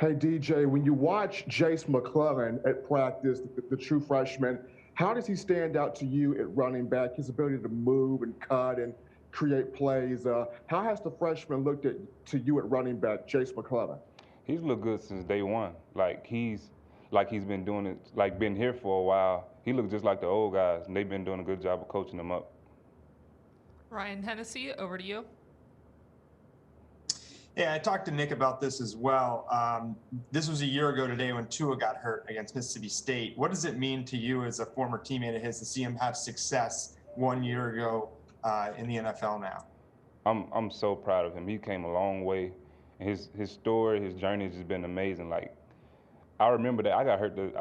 Hey, DJ, when you watch Jase McClellan at practice, the true freshman, how does he stand out to you at running back? His ability to move and cut and create plays. How has the freshman looked to you at running back, Jase McClellan? He's looked good since day one. Like he's been doing it, like been here for a while. He looks just like the old guys, and they've been doing a good job of coaching him up. Ryan Hennessy, over to you. Yeah, I talked to Nick about this as well. This was a year ago today when Tua got hurt against Mississippi State. What does it mean to you as a former teammate of his to see him have success 1 year ago in the NFL now? I'm so proud of him. He came a long way. His story, his journey has just been amazing. Like I remember that I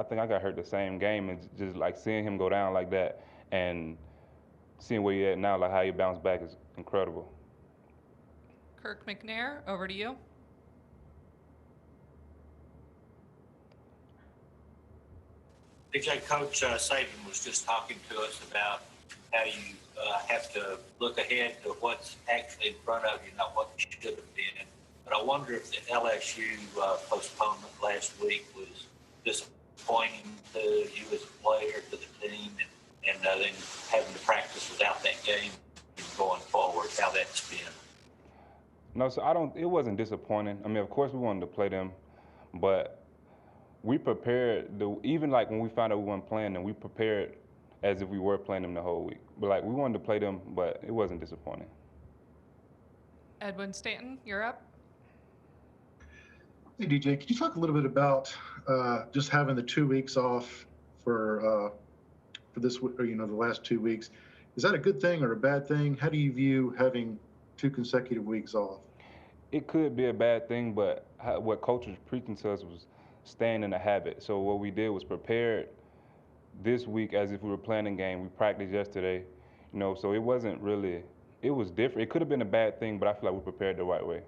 think I got hurt the same game, and just like seeing him go down like that and seeing where he at now, like how he bounced back is incredible. Kirk McNair, over to you. Coach Saban was just talking to us about how you have to look ahead to what's actually in front of you, not what you should have been. But I wonder if the LSU postponement last week was disappointing to you as a player, to the team, and then having to practice without that game going forward, how that's been. No, so it wasn't disappointing. I mean, of course we wanted to play them, but we prepared, even like when we found out we weren't playing them, we prepared as if we were playing them the whole week. But like we wanted to play them, but it wasn't disappointing. Edwin Stanton, you're up. Hey, DJ, could you talk a little bit about just having the 2 weeks off for this, or, the last 2 weeks? Is that a good thing or a bad thing? How do you view having 2 consecutive weeks off? It could be a bad thing, but what coach was preaching to us was staying in the habit. So what we did was prepared this week as if we were playing a game. We practiced yesterday, so it wasn't really, it was different. It could have been a bad thing, but I feel like we prepared the right way.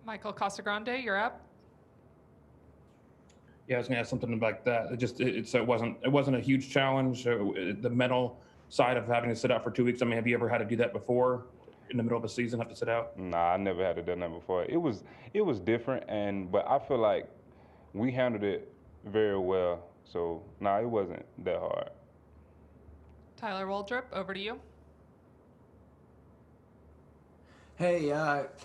Michael Casagrande, you're up. Yeah, I was going to ask something like that. It wasn't a huge challenge. The mental side of having to sit out for 2 weeks. I mean, have you ever had to do that before? In the middle of a season, have to sit out? Nah, I never had to do that before. It was different, but I feel like we handled it very well. So it wasn't that hard. Tyler Waldrop, over to you. Hey,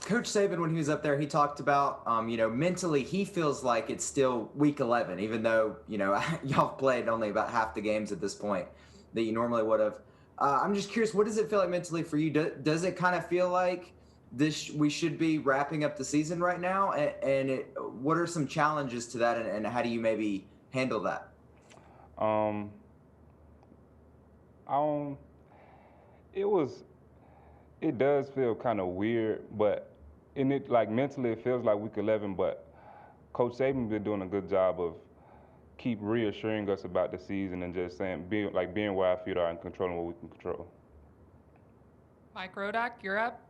Coach Saban, when he was up there, he talked about, mentally he feels like it's still week 11, even though, y'all played only about half the games at this point that you normally would have. I'm just curious, what does it feel like mentally for you? Does it kind of feel like we should be wrapping up the season right now? And what are some challenges to that, and how do you maybe handle that? It does feel kind of weird, but mentally it feels like week 11, but Coach Saban's been doing a good job of keep reassuring us about the season and just being where our feet are and controlling what we can control. Mike Rodak, you're up.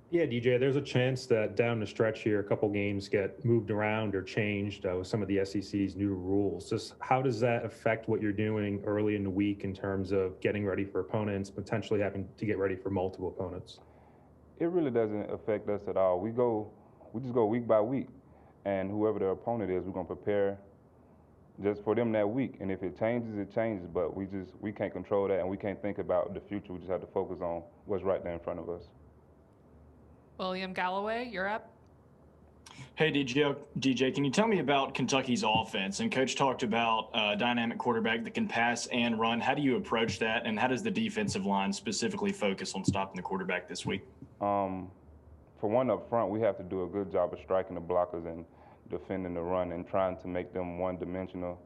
Yeah, DJ, there's a chance that down the stretch here, a couple games get moved around or changed with some of the SEC's new rules. Just how does that affect what you're doing early in the week in terms of getting ready for opponents, potentially having to get ready for multiple opponents? It really doesn't affect us at all. We just go week by week, and whoever their opponent is, we're gonna prepare just for them that week. And if it changes, it changes. But we can't control that, and we can't think about the future. We just have to focus on what's right there in front of us. William Galloway, you're up. Hey, DJ, can you tell me about Kentucky's offense? And Coach talked about a dynamic quarterback that can pass and run. How do you approach that, and how does the defensive line specifically focus on stopping the quarterback this week? For one up front, we have to do a good job of striking the blockers and defending the run and trying to make them one-dimensional.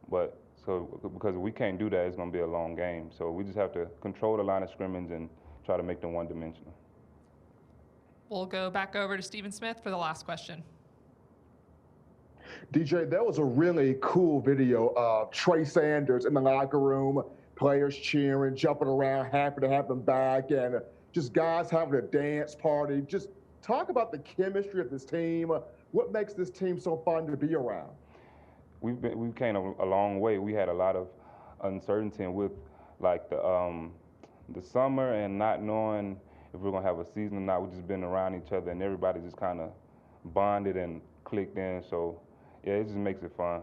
Because if we can't do that, it's going to be a long game. So we just have to control the line of scrimmage and try to make them one-dimensional. We'll go back over to Stephen Smith for the last question. DJ, that was a really cool video of Trey Sanders in the locker room, players cheering, jumping around, happy to have him back, and just guys having a dance party. Just talk about the chemistry of this team. What makes this team so fun to be around? We came a long way. We had a lot of uncertainty with the summer and not knowing if we're gonna have a season or not. We've just been around each other, and everybody just kind of bonded and clicked in. So yeah, it just makes it fun.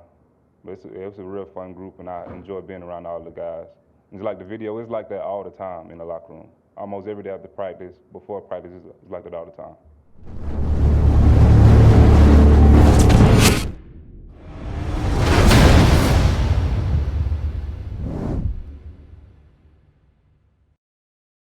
But it's a real fun group, and I enjoy being around all the guys. It's like the video, it's like that all the time in the locker room. Almost every day after practice, before practice, it's like that all the time.